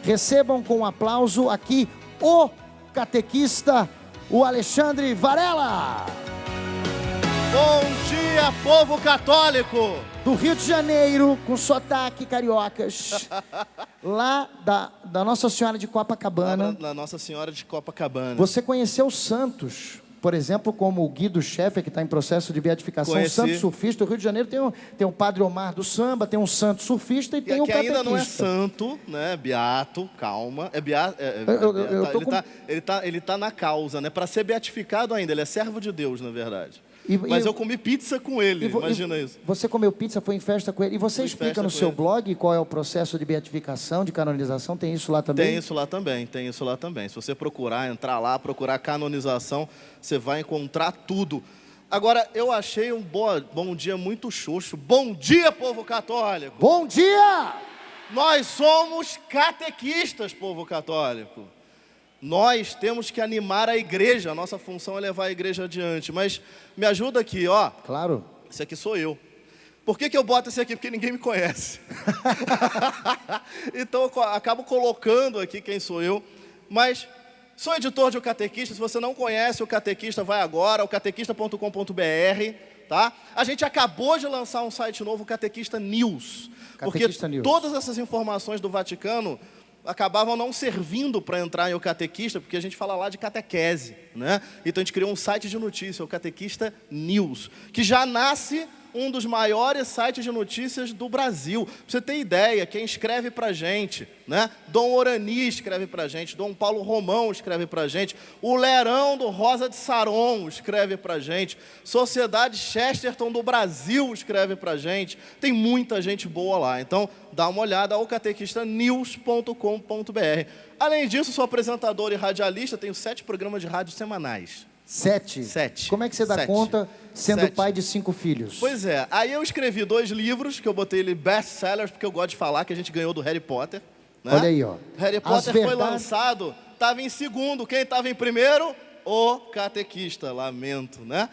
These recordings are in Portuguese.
Recebam com um aplauso aqui o catequista, o Alexandre Varela. Bom dia, povo católico! Do Rio de Janeiro, com sotaque cariocas, lá da Nossa Senhora de Copacabana. Da Nossa Senhora de Copacabana. Você conheceu santos, por exemplo, como o Guido Schaeffer, que está em processo de beatificação, Conheci. santo surfista. O Rio de Janeiro tem um Padre Omar do samba, tem um santo surfista e tem um que catequista. ainda não é santo, né? Beato, calma. É beato. Ele tá na causa, né? Para ser beatificado ainda, ele é servo de Deus, na verdade. Mas eu comi pizza com ele, imagina isso. Você comeu pizza, foi em festa com ele. E você explica no seu blog qual é o processo de beatificação, de canonização? Tem isso lá também? Tem isso lá também. Se você entrar lá, procurar canonização, você vai encontrar tudo. Agora, eu achei um bom dia muito xoxo. Bom dia, povo católico! Bom dia! Nós somos catequistas, povo católico. Nós temos que animar a igreja, a nossa função é levar a igreja adiante. Mas me ajuda aqui, ó. Claro. Esse aqui sou eu. Por que eu boto esse aqui? Porque ninguém me conhece. Então eu acabo colocando aqui quem sou eu. Mas sou editor de O Catequista. Se você não conhece O Catequista, vai agora, ocatequista.com.br, tá? A gente acabou de lançar um site novo, o Catequista News. Catequista porque News. Todas essas informações do Vaticano acabavam não servindo para entrar em O Catequista, porque a gente fala lá de catequese, né? Então a gente criou um site de notícia, o Catequista News, que já nasce um dos maiores sites de notícias do Brasil. Pra você ter ideia, quem escreve pra gente, né? Dom Orani escreve pra gente, Dom Paulo Romão escreve pra gente, o Lerão do Rosa de Saron escreve pra gente, Sociedade Chesterton do Brasil escreve pra gente. Tem muita gente boa lá. Então, dá uma olhada ao catequistanews.com.br. Além disso, sou apresentador e radialista, tenho 7 programas de rádio semanais. 7? 7. Como é que você dá conta sendo pai de 5 filhos? Pois é, aí eu escrevi 2 livros, que eu botei ele best-sellers, porque eu gosto de falar, que a gente ganhou do Harry Potter. Né? Olha aí, ó. Harry Potter foi lançado, estava em segundo. Quem estava em primeiro? O Catequista, lamento, né?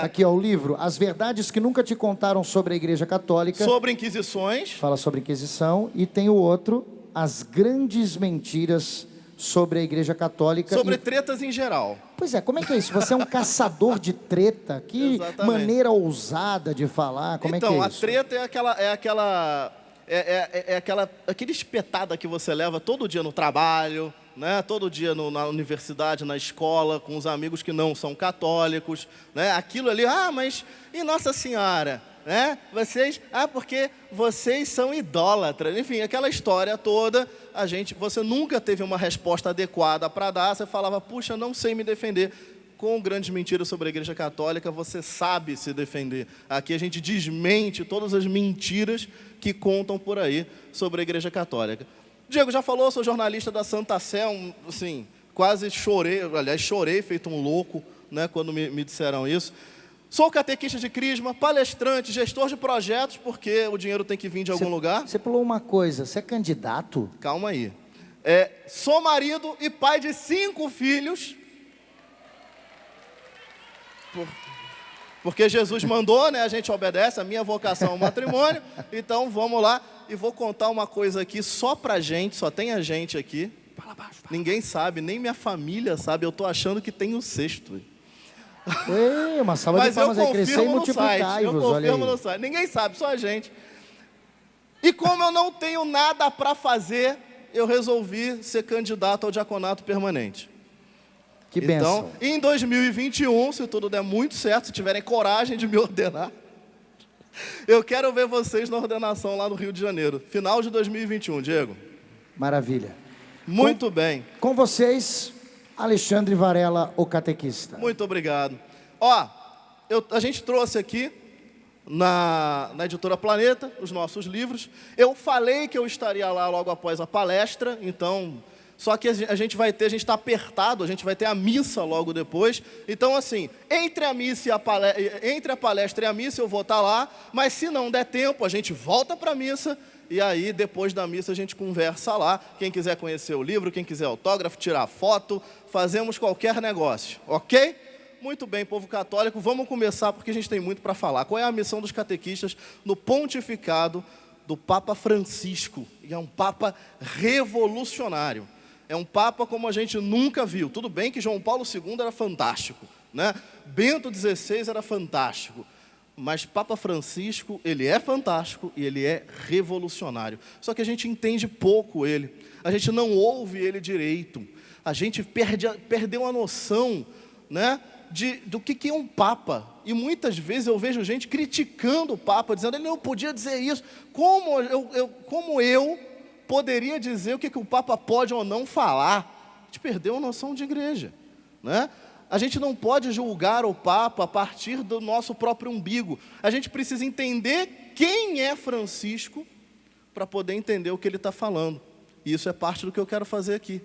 Aqui, ó, o livro, As Verdades que Nunca Te Contaram sobre a Igreja Católica. Sobre Inquisições. Fala sobre Inquisição. E tem o outro, As Grandes Mentiras sobre a Igreja Católica. Sobre tretas em geral. Pois é, como é que é isso? Você é um caçador de treta? Que maneira ousada de falar, como então, é que é a isso? treta aquele espetada que você leva todo dia no trabalho, né? Todo dia na universidade, na escola, com os amigos que não são católicos, né? Aquilo ali, mas e Nossa Senhora? Né? Porque vocês são idólatras. Enfim, aquela história toda, você nunca teve uma resposta adequada para dar, você falava, puxa, não sei me defender. Com grandes mentiras sobre a Igreja Católica, você sabe se defender. Aqui a gente desmente todas as mentiras que contam por aí sobre a Igreja Católica. Diego já falou, sou jornalista da Santa Sé, assim, quase chorei feito um louco, né, quando me disseram isso. Sou catequista de crisma, palestrante, gestor de projetos, porque o dinheiro tem que vir de algum lugar. Você pulou uma coisa, você é candidato? Calma aí. Sou marido e pai de 5 filhos. Porque Jesus mandou, né? A gente obedece, a minha vocação é o matrimônio. Então, vamos lá. E vou contar uma coisa aqui só pra gente, só tem a gente aqui. Ninguém sabe, nem minha família sabe. Eu tô achando que tem o 6º. Uma salva de palmas aí, crescer e multiplicai-vos, olha aí. No site. Ninguém sabe, só a gente. E como eu não tenho nada para fazer, eu resolvi ser candidato ao diaconato permanente. Que bênção. Então, em 2021, se tudo der muito certo, se tiverem coragem de me ordenar, eu quero ver vocês na ordenação lá no Rio de Janeiro. Final de 2021, Diego. Maravilha. Muito bem. Com vocês, Alexandre Varela, o catequista. Muito obrigado. Ó, a gente trouxe aqui na Editora Planeta os nossos livros. Eu falei que eu estaria lá logo após a palestra, então, só que a gente está apertado, a gente vai ter a missa logo depois. Então, assim, entre a palestra e a missa eu vou estar lá, mas se não der tempo, a gente volta para a missa. E aí, depois da missa, a gente conversa lá. Quem quiser conhecer o livro, quem quiser autógrafo, tirar foto, fazemos qualquer negócio, ok? Muito bem, povo católico, vamos começar porque a gente tem muito para falar. Qual é a missão dos catequistas no pontificado do Papa Francisco, e é um Papa revolucionário. É um Papa como a gente nunca viu. Tudo bem que João Paulo II era fantástico, né? Bento XVI era fantástico, mas Papa Francisco, ele é fantástico e ele é revolucionário. Só que a gente entende pouco ele, a gente não ouve ele direito, a gente perdeu a noção, né, do que é um Papa. E muitas vezes eu vejo gente criticando o Papa, dizendo, ele não podia dizer isso. Como eu poderia dizer o que o Papa pode ou não falar? A gente perdeu a noção de igreja, né? A gente não pode julgar o Papa a partir do nosso próprio umbigo. A gente precisa entender quem é Francisco para poder entender o que ele está falando. E isso é parte do que eu quero fazer aqui.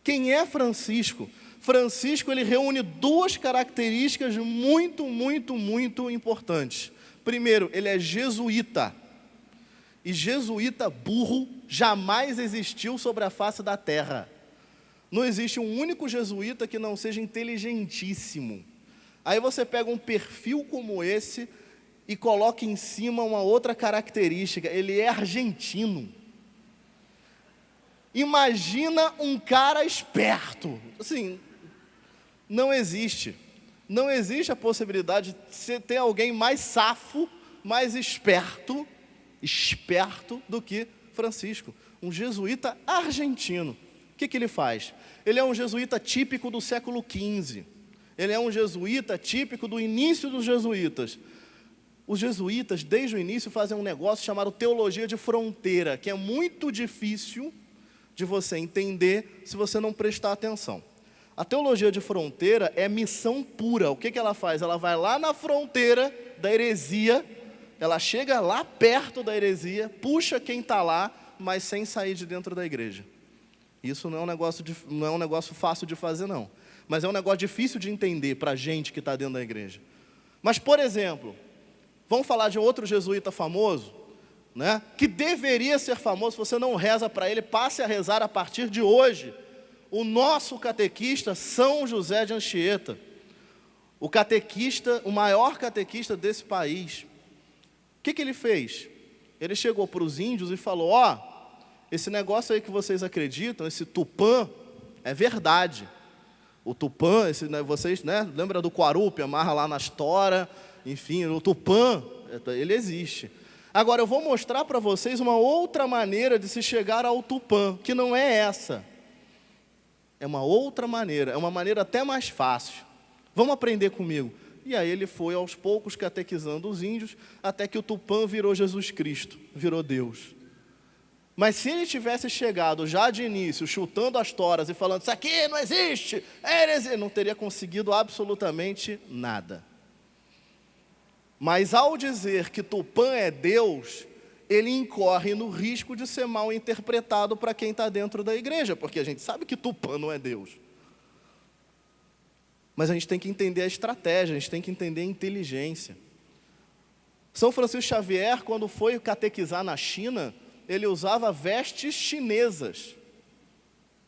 Quem é Francisco? Francisco, ele reúne duas características muito, muito, muito importantes. Primeiro, ele é jesuíta. E jesuíta burro jamais existiu sobre a face da terra. Não existe um único jesuíta que não seja inteligentíssimo. Aí você pega um perfil como esse e coloca em cima uma outra característica. Ele é argentino. Imagina um cara esperto. Assim, não existe. Não existe a possibilidade de você ter alguém mais safo, mais esperto do que Francisco. Um jesuíta argentino. O que ele faz? Ele é um jesuíta típico do século XV. Ele é um jesuíta típico do início dos jesuítas. Os jesuítas, desde o início, fazem um negócio chamado teologia de fronteira, que é muito difícil de você entender se você não prestar atenção. A teologia de fronteira é missão pura. O que ela faz? Ela vai lá na fronteira da heresia, ela chega lá perto da heresia, puxa quem está lá, mas sem sair de dentro da igreja. Isso não é um negócio fácil de fazer, não. Mas é um negócio difícil de entender para a gente que está dentro da igreja. Mas, por exemplo, vamos falar de outro jesuíta famoso, né, que deveria ser famoso. Se você não reza para ele, passe a rezar a partir de hoje. O nosso catequista, São José de Anchieta. O catequista, o maior catequista desse país. O que ele fez? Ele chegou para os índios e falou, esse negócio aí que vocês acreditam, esse Tupã, é verdade. O Tupã, vocês, né, lembra do Quarupi, amarra lá nas toras, enfim, o Tupã, ele existe. Agora, eu vou mostrar para vocês uma outra maneira de se chegar ao Tupã, que não é essa. É uma outra maneira, é uma maneira até mais fácil. Vamos aprender comigo. E aí ele foi aos poucos catequizando os índios, até que o Tupã virou Jesus Cristo, virou Deus. Mas se ele tivesse chegado já de início, chutando as toras e falando, isso aqui não existe, é heresia, não teria conseguido absolutamente nada. Mas ao dizer que Tupã é Deus, ele incorre no risco de ser mal interpretado para quem está dentro da igreja, porque a gente sabe que Tupã não é Deus. Mas a gente tem que entender a estratégia, a gente tem que entender a inteligência. São Francisco Xavier, quando foi catequizar na China, ele usava vestes chinesas,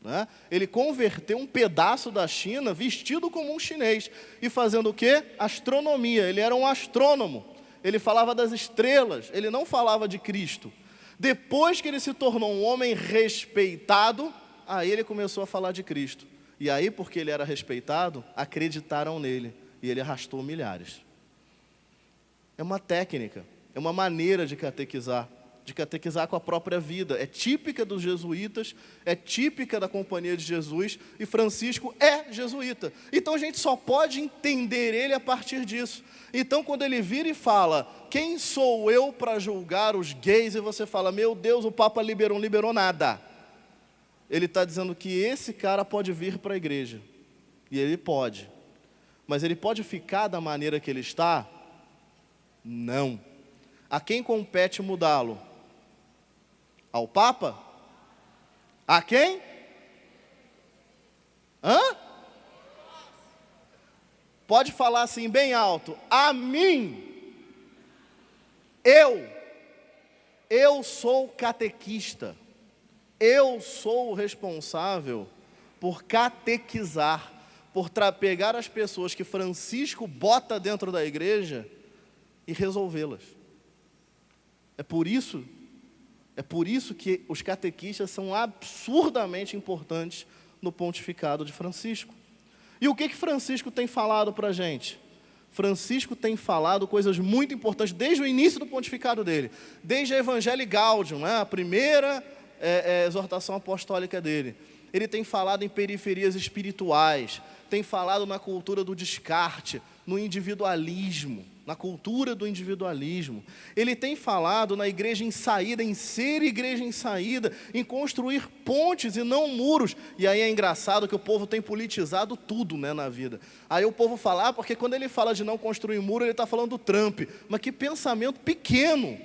né? Ele converteu um pedaço da China vestido como um chinês e fazendo o quê? Astronomia. Ele era um astrônomo. Ele falava das estrelas, ele não falava de Cristo. Depois que ele se tornou um homem respeitado, aí ele começou a falar de Cristo. E aí, porque ele era respeitado, acreditaram nele e ele arrastou milhares. É uma técnica, é uma maneira de catequizar com a própria vida. É típica dos jesuítas, é típica da Companhia de Jesus, e Francisco é jesuíta. Então a gente só pode entender ele a partir disso. Então quando ele vira e fala, quem sou eu para julgar os gays? E você fala, meu Deus, o Papa liberou, não liberou nada. Ele está dizendo que esse cara pode vir para a igreja. E ele pode. Mas ele pode ficar da maneira que ele está? Não. A quem compete mudá-lo? Ao Papa? A quem? Pode falar assim bem alto. A mim. Eu sou catequista. Eu sou o responsável por catequizar, por pegar as pessoas que Francisco bota dentro da igreja e resolvê-las. É por isso É por isso que os catequistas são absurdamente importantes no pontificado de Francisco. E o que Francisco tem falado para a gente? Francisco tem falado coisas muito importantes desde o início do pontificado dele, desde a Evangelii Gaudium, né, a primeira exortação apostólica dele. Ele tem falado em periferias espirituais, tem falado na cultura do descarte, no individualismo, na cultura do individualismo. Ele tem falado na igreja em saída, em ser igreja em saída, em construir pontes e não muros. E aí é engraçado que o povo tem politizado tudo, né, na vida. Aí o povo fala, porque quando ele fala de não construir muro, ele está falando do Trump. Mas que pensamento pequeno!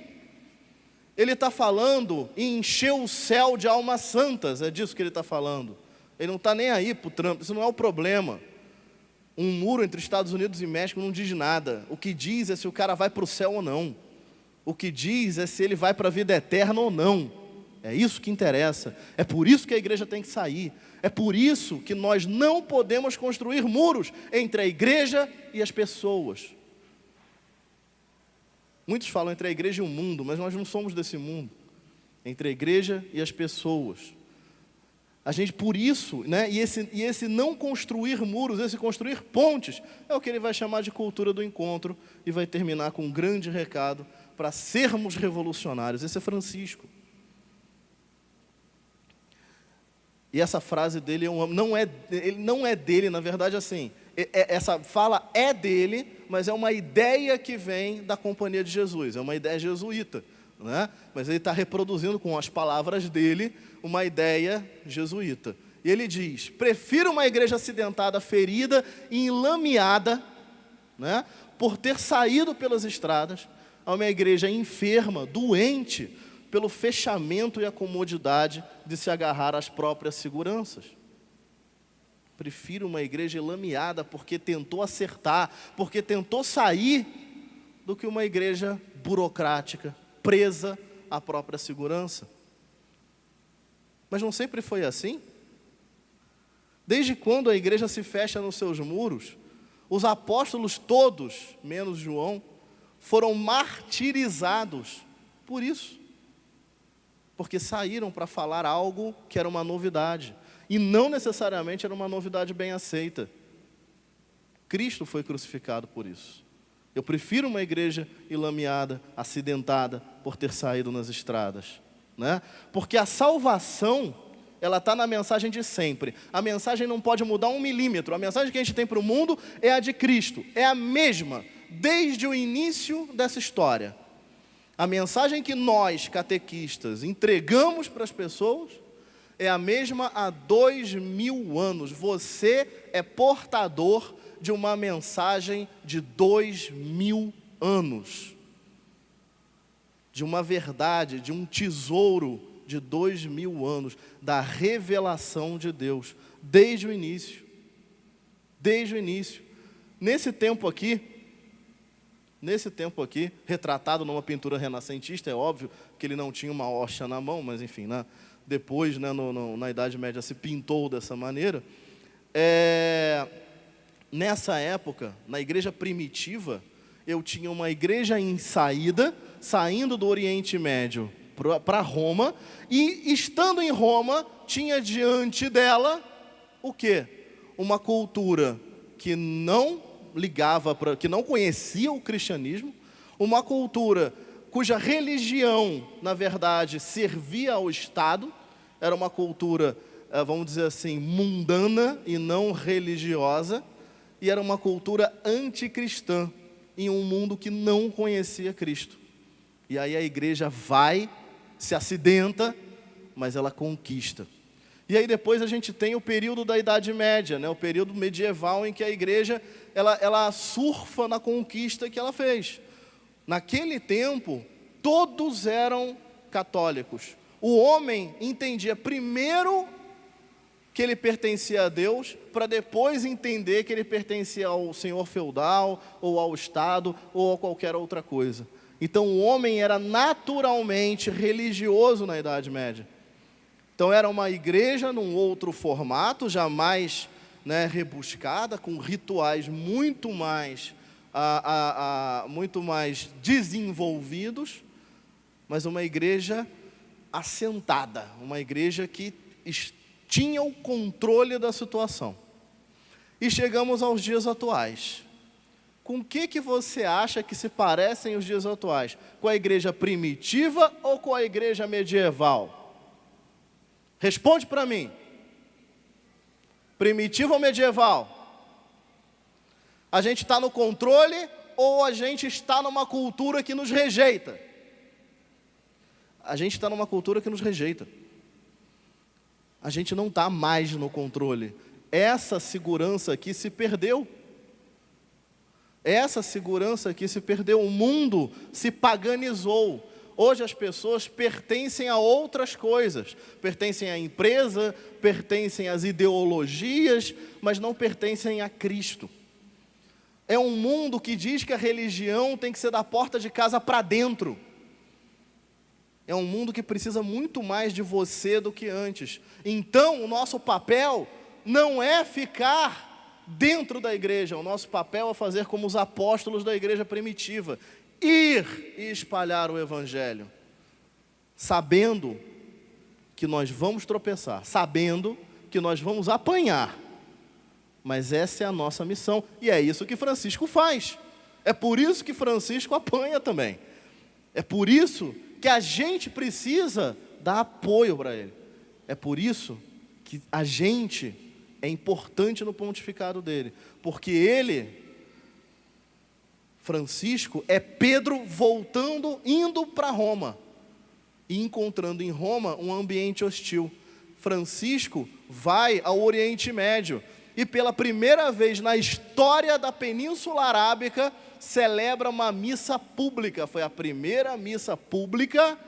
Ele está falando em encher o céu de almas santas, é disso que ele está falando. Ele não está nem aí para o Trump, isso não é o problema. Um muro entre Estados Unidos e México não diz nada. O que diz é se o cara vai para o céu ou não. O que diz é se ele vai para a vida eterna ou não. É isso que interessa. É por isso que a igreja tem que sair. É por isso que nós não podemos construir muros entre a igreja e as pessoas. Muitos falam entre a igreja e o mundo, mas nós não somos desse mundo. Entre a igreja e as pessoas. A gente, por isso, né, e esse não construir muros, esse construir pontes, é o que ele vai chamar de cultura do encontro e vai terminar com um grande recado para sermos revolucionários. Esse é Francisco. E essa frase dele ele não é dele, na verdade, assim, essa fala é dele, mas é uma ideia que vem da Companhia de Jesus, é uma ideia jesuíta, né? Mas ele está reproduzindo com as palavras dele uma ideia jesuíta. E ele diz, prefiro uma igreja acidentada, ferida e enlameada, né, por ter saído pelas estradas, a uma igreja enferma, doente, pelo fechamento e a comodidade de se agarrar às próprias seguranças. Prefiro uma igreja enlameada porque tentou acertar, porque tentou sair, do que uma igreja burocrática, presa à própria segurança. Mas não sempre foi assim? Desde quando a igreja se fecha nos seus muros, os apóstolos todos, menos João, foram martirizados por isso. Porque saíram para falar algo que era uma novidade. E não necessariamente era uma novidade bem aceita. Cristo foi crucificado por isso. Eu prefiro uma igreja enlameada, acidentada, por ter saído nas estradas, né? Porque a salvação, ela está na mensagem de sempre. A mensagem não pode mudar 1 milímetro. A mensagem que a gente tem para o mundo é a de Cristo. É a mesma, desde o início dessa história. A mensagem que nós, catequistas, entregamos para as pessoas é a mesma há 2000 anos. Você é portador de uma mensagem de 2000 anos. De uma verdade, de um tesouro de 2000 anos, da revelação de Deus, desde o início. Desde o início. Nesse tempo aqui, retratado numa pintura renascentista, é óbvio que ele não tinha uma hóstia na mão, mas enfim, né? Depois, né, na Idade Média, se pintou dessa maneira. Nessa época, na igreja primitiva, eu tinha uma igreja em saída, saindo do Oriente Médio para Roma, e estando em Roma, tinha diante dela o quê? Uma cultura que não que não conhecia o cristianismo, uma cultura cuja religião, na verdade, servia ao Estado, era uma cultura, vamos dizer assim, mundana e não religiosa, e era uma cultura anticristã, em um mundo que não conhecia Cristo. E aí a igreja vai, se acidenta, mas ela conquista. E aí depois a gente tem o período da Idade Média, né? O período medieval em que a igreja ela surfa na conquista que ela fez. Naquele tempo, todos eram católicos. O homem entendia primeiro que ele pertencia a Deus, para depois entender que ele pertencia ao senhor feudal, ou ao Estado, ou a qualquer outra coisa. Então o homem era naturalmente religioso na Idade Média. Então era uma igreja num outro formato, jamais, né, rebuscada, com rituais muito mais desenvolvidos, mas uma igreja assentada, uma igreja que tinha o controle da situação. E chegamos aos dias atuais. Com o que você acha que se parecem os dias atuais? Com a igreja primitiva ou com a igreja medieval? Responde para mim. Primitiva ou medieval? A gente está no controle ou a gente está numa cultura que nos rejeita? A gente está numa cultura que nos rejeita. A gente não está mais no controle. Essa segurança aqui se perdeu. Essa segurança aqui se perdeu. O mundo se paganizou. Hoje as pessoas pertencem a outras coisas. Pertencem à empresa, pertencem às ideologias, mas não pertencem a Cristo. É um mundo que diz que a religião tem que ser da porta de casa para dentro. É um mundo que precisa muito mais de você do que antes. Então, o nosso papel não é ficar dentro da igreja. O nosso papel é fazer como os apóstolos da igreja primitiva. Ir e espalhar o evangelho. Sabendo que nós vamos tropeçar. Sabendo que nós vamos apanhar. Mas essa é a nossa missão. E é isso que Francisco faz. É por isso que Francisco apanha também. É por isso que a gente precisa dar apoio para ele. É por isso que a gente é importante no pontificado dele. Porque ele, Francisco, é Pedro voltando, indo para Roma. E encontrando em Roma um ambiente hostil. Francisco vai ao Oriente Médio. E pela primeira vez na história da Península Arábica, celebra uma missa pública. Foi a primeira missa pública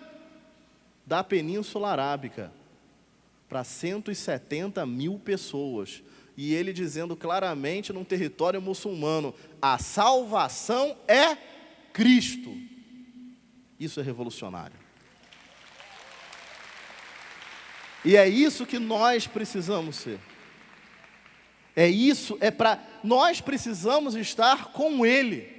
da Península Arábica, para 170 mil pessoas. E ele dizendo claramente num território muçulmano, a salvação é Cristo. Isso é revolucionário. E é isso que nós precisamos ser. Nós precisamos estar com Ele.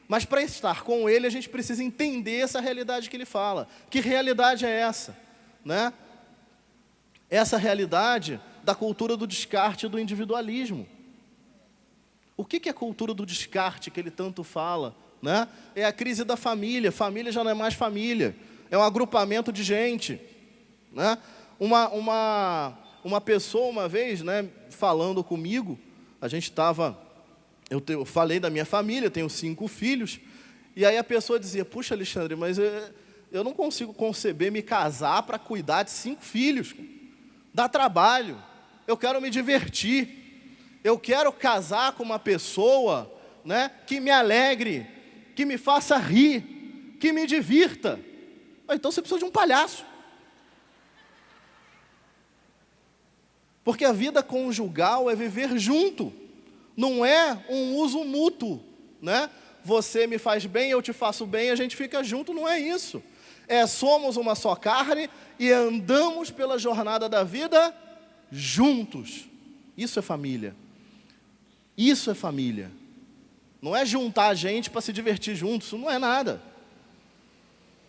Mas para estar com Ele, a gente precisa entender essa realidade que Ele fala. Que realidade é essa? Né? Essa realidade da cultura do descarte e do individualismo. O que é a cultura do descarte que Ele tanto fala? Né? É a crise da família. Família já não é mais família. É um agrupamento de gente. Né? Uma pessoa, uma vez, né, falando comigo, eu falei da minha família, tenho 5 filhos, e aí a pessoa dizia, puxa, Alexandre, mas eu não consigo conceber me casar para cuidar de 5 filhos. Dá trabalho, eu quero me divertir, eu quero casar com uma pessoa, né, que me alegre, que me faça rir, que me divirta. Então você precisa de um palhaço. Porque a vida conjugal é viver junto, não é um uso mútuo, né? Você me faz bem, eu te faço bem, a gente fica junto, não é isso. Somos uma só carne e andamos pela jornada da vida juntos. Isso é família. Isso é família. Não é juntar a gente para se divertir juntos, isso não é nada.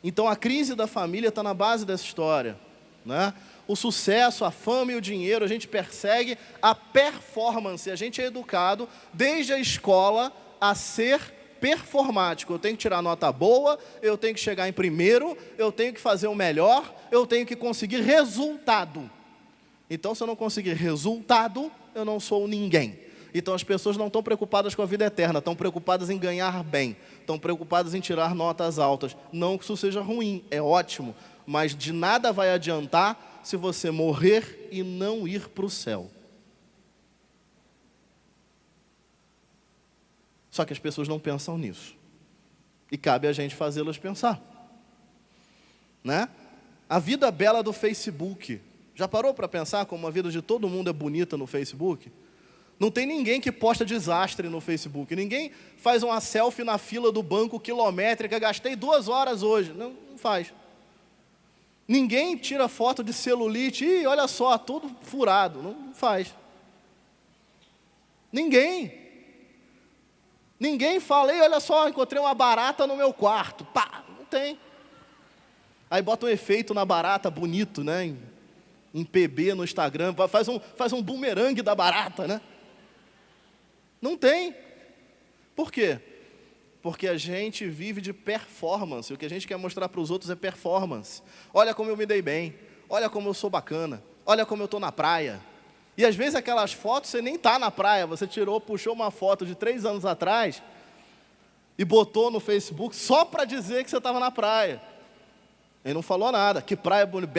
Então a crise da família está na base dessa história, né? O sucesso, a fama e o dinheiro, a gente persegue a performance. A gente é educado desde a escola a ser performático. Eu tenho que tirar nota boa, eu tenho que chegar em primeiro, eu tenho que fazer o melhor, eu tenho que conseguir resultado. Então, se eu não conseguir resultado, eu não sou ninguém. Então, as pessoas não estão preocupadas com a vida eterna, estão preocupadas em ganhar bem, estão preocupadas em tirar notas altas. Não que isso seja ruim, é ótimo, mas de nada vai adiantar se você morrer e não ir para o céu. Só que as pessoas não pensam nisso. E cabe a gente fazê-las pensar. Né? A vida bela do Facebook. Já parou para pensar como a vida de todo mundo é bonita no Facebook? Não tem ninguém que posta desastre no Facebook. Ninguém faz uma selfie na fila do banco quilométrica. Gastei 2 horas hoje. Não faz. Ninguém tira foto de celulite, e olha só, tudo furado, não faz. Ninguém fala, olha só, encontrei uma barata no meu quarto. Pá, não tem. Aí bota um efeito na barata bonito, né? Em PB no Instagram, faz um bumerangue da barata, né? Não tem. Por quê? Porque a gente vive de performance. O que a gente quer mostrar para os outros é performance. Olha como eu me dei bem. Olha como eu sou bacana. Olha como eu estou na praia. E às vezes aquelas fotos você nem está na praia. Você puxou uma foto de 3 anos atrás e botou no Facebook só para dizer que você estava na praia. Ele não falou nada. Que praia bonita,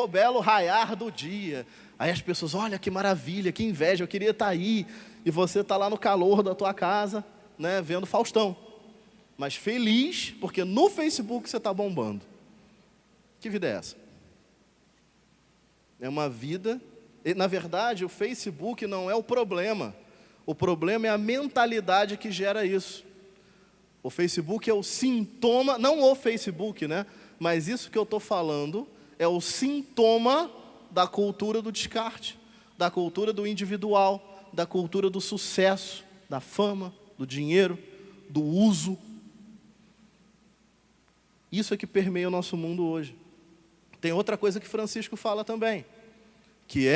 belo raiar do dia. Aí as pessoas, olha que maravilha, que inveja, eu queria estar aí. E você está lá no calor da tua casa, né, vendo Faustão. Mas feliz, porque no Facebook você está bombando. Que vida é essa? É uma vida... Na verdade, o Facebook não é o problema. O problema é a mentalidade que gera isso. O Facebook é o sintoma, não o Facebook, né? Mas isso que eu estou falando é o sintoma da cultura do descarte, da cultura do individual, da cultura do sucesso, da fama, do dinheiro, do uso. Isso é que permeia o nosso mundo hoje. Tem outra coisa que Francisco fala também, que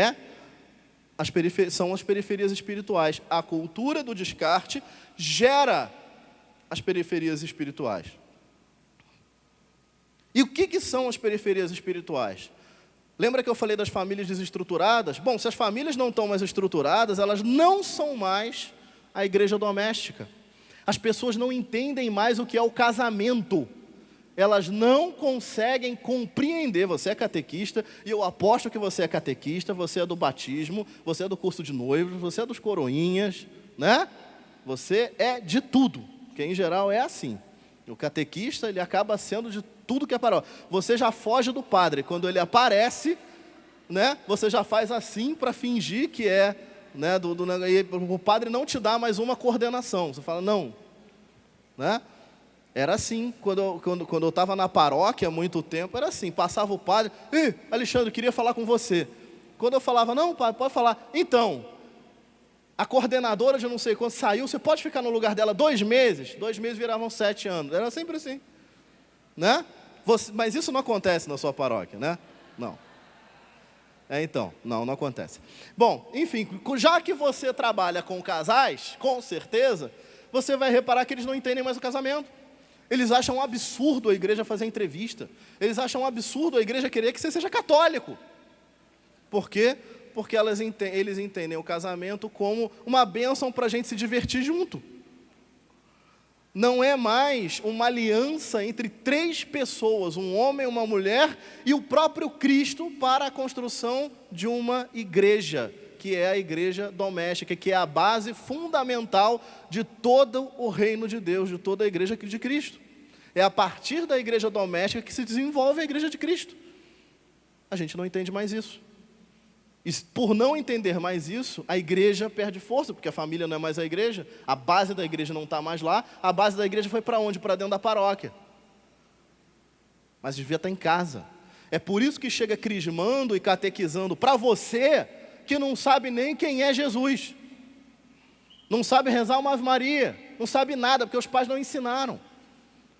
são as periferias espirituais. A cultura do descarte gera as periferias espirituais. E o que são as periferias espirituais? Lembra que eu falei das famílias desestruturadas? Bom, se as famílias não estão mais estruturadas, elas não são mais a igreja doméstica. As pessoas não entendem mais o que é o casamento. Elas não conseguem compreender. Você é catequista, e eu aposto que você é catequista, você é do batismo, você é do curso de noivos, você é dos coroinhas, né? Você é de tudo, que em geral é assim. O catequista, ele acaba sendo de tudo que é paróquia. Você já foge do padre. Quando ele aparece, né, você já faz assim para fingir que é, né, o padre não te dá mais uma coordenação. Você fala, não, né? Era assim, quando eu estava na paróquia há muito tempo, era assim, passava o padre, Alexandre, queria falar com você. Quando eu falava, não, padre, pode falar. Então, a coordenadora de não sei quanto saiu, você pode ficar no lugar dela 2 meses? 2 meses viravam 7 anos, era sempre assim. Né? Mas isso não acontece na sua paróquia, né? Não. Então, não acontece. Bom, enfim, já que você trabalha com casais, com certeza, você vai reparar que eles não entendem mais o casamento. Eles acham um absurdo a igreja fazer entrevista. Eles acham um absurdo a igreja querer que você seja católico. Por quê? Porque eles entendem o casamento como uma bênção para a gente se divertir junto. Não é mais uma aliança entre 3 pessoas, um homem, uma mulher e o próprio Cristo para a construção de uma igreja, que é a igreja doméstica, que é a base fundamental de todo o reino de Deus, de toda a igreja de Cristo. É a partir da igreja doméstica que se desenvolve a igreja de Cristo. A gente não entende mais isso. E por não entender mais isso, a igreja perde força, porque a família não é mais a igreja, a base da igreja não está mais lá, a base da igreja foi para onde? Para dentro da paróquia. Mas devia estar em casa. É por isso que chega crismando e catequizando para você que não sabe nem quem é Jesus. Não sabe rezar uma Ave Maria, não sabe nada, porque os pais não ensinaram.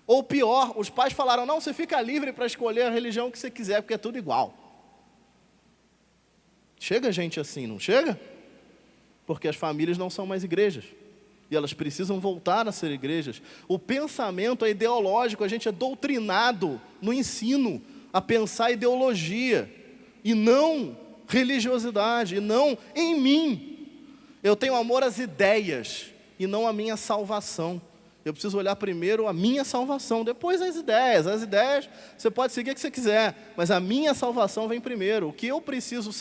Ou pior, os pais falaram, não, você fica livre para escolher a religião que você quiser, porque é tudo igual. Chega gente assim, não chega? Porque as famílias não são mais igrejas. E elas precisam voltar a ser igrejas. O pensamento é ideológico, a gente é doutrinado no ensino a pensar ideologia e não religiosidade, e não em mim. Eu tenho amor às ideias e não à minha salvação. Eu preciso olhar primeiro a minha salvação, depois as ideias. As ideias, você pode seguir o que você quiser, mas a minha salvação vem primeiro. O que eu preciso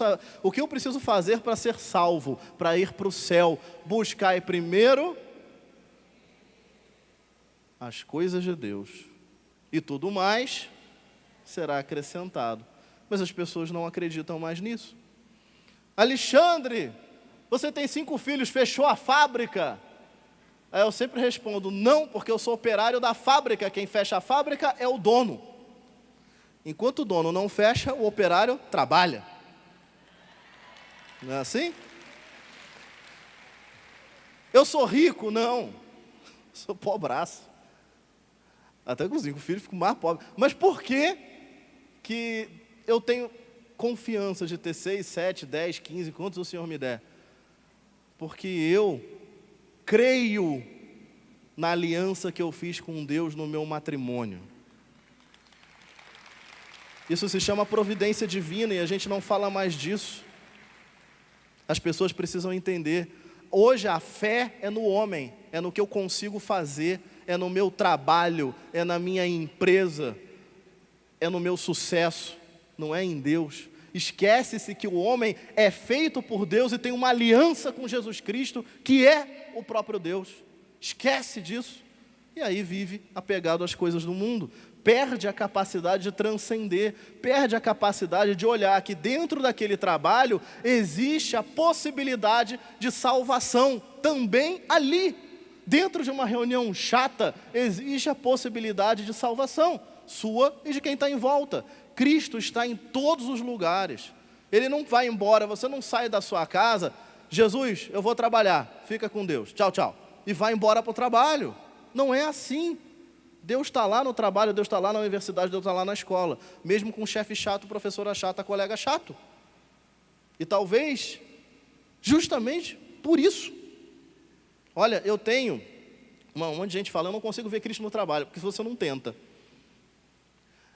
fazer para ser salvo, para ir para o céu? Buscar primeiro as coisas de Deus. E tudo mais será acrescentado. Mas as pessoas não acreditam mais nisso. Alexandre, você tem 5 filhos, fechou a fábrica? Aí eu sempre respondo, não, porque eu sou operário da fábrica. Quem fecha a fábrica é o dono. Enquanto o dono não fecha, o operário trabalha. Não é assim? Eu sou rico? Não. Sou pobraço. Até com 5 filhos fico mais pobre. Mas por quê? que eu tenho confiança de ter 6, 7, 10, 15, quantos o Senhor me der? Porque eu creio na aliança que eu fiz com Deus no meu matrimônio. Isso se chama providência divina e a gente não fala mais disso. As pessoas precisam entender. Hoje a fé é no homem, é no que eu consigo fazer, é no meu trabalho, é na minha empresa, é no meu sucesso, não é em Deus. Esquece-se que o homem é feito por Deus e tem uma aliança com Jesus Cristo, que é o próprio Deus. Esquece disso. E aí vive apegado às coisas do mundo. Perde a capacidade de transcender, perde a capacidade de olhar que dentro daquele trabalho existe a possibilidade de salvação também ali. Dentro de uma reunião chata, existe a possibilidade de salvação, sua e de quem está em volta. Cristo está em todos os lugares. Ele não vai embora, você não sai da sua casa, Jesus, eu vou trabalhar, fica com Deus, tchau, tchau. E vai embora para o trabalho. Não é assim. Deus está lá no trabalho, Deus está lá na universidade, Deus está lá na escola. Mesmo com chefe chato, professora chata, colega chato. E talvez, justamente por isso. Olha, eu tenho, um monte de gente fala, eu não consigo ver Cristo no trabalho, porque você não tenta.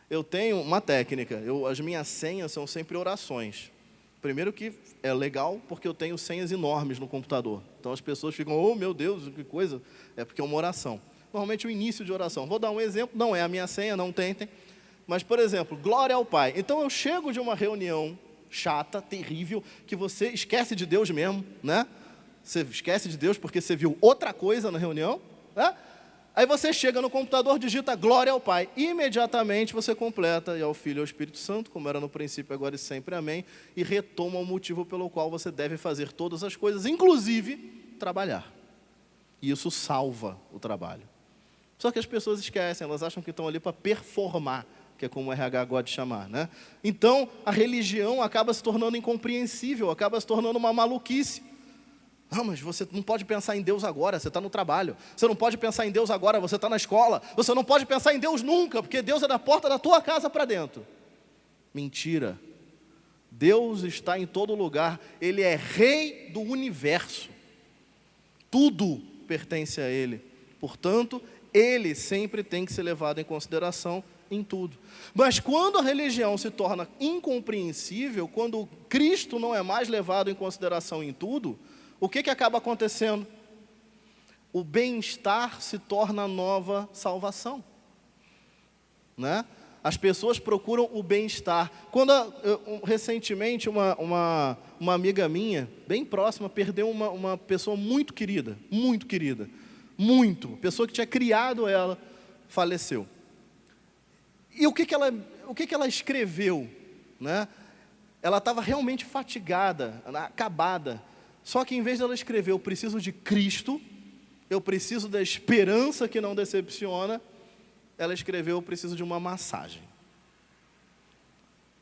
Eu tenho uma técnica, as minhas senhas são sempre orações. Primeiro que é legal, porque eu tenho senhas enormes no computador. Então as pessoas ficam, oh meu Deus, que coisa. É porque é uma oração. Normalmente o início de oração. Vou dar um exemplo, não é a minha senha, não tentem. Mas, por exemplo, glória ao Pai. Então eu chego de uma reunião chata, terrível, que você esquece de Deus mesmo, né? Você esquece de Deus porque você viu outra coisa na reunião, né? Aí você chega no computador, digita glória ao Pai. Imediatamente você completa, e ao Filho e ao Espírito Santo, como era no princípio, agora e sempre, amém. E retoma o motivo pelo qual você deve fazer todas as coisas, inclusive trabalhar. E isso salva o trabalho. Só que as pessoas esquecem, elas acham que estão ali para performar, que é como o RH gosta de chamar, né? Então, a religião acaba se tornando incompreensível, acaba se tornando uma maluquice. Não, mas você não pode pensar em Deus agora, você está no trabalho. Você não pode pensar em Deus agora, você está na escola. Você não pode pensar em Deus nunca, porque Deus é da porta da tua casa para dentro. Mentira. Deus está em todo lugar. Ele é rei do universo. Tudo pertence a Ele. Portanto, Ele sempre tem que ser levado em consideração em tudo. Mas quando a religião se torna incompreensível, quando Cristo não é mais levado em consideração em tudo, o que acaba acontecendo? O bem-estar se torna a nova salvação, né? As pessoas procuram o bem-estar. Quando recentemente uma amiga minha, bem próxima, perdeu uma pessoa muito querida, pessoa que tinha criado ela, faleceu. E o que ela escreveu, né? Ela estava realmente fatigada, acabada. Só que em vez de ela escrever, eu preciso de Cristo, eu preciso da esperança que não decepciona, ela escreveu, eu preciso de uma massagem.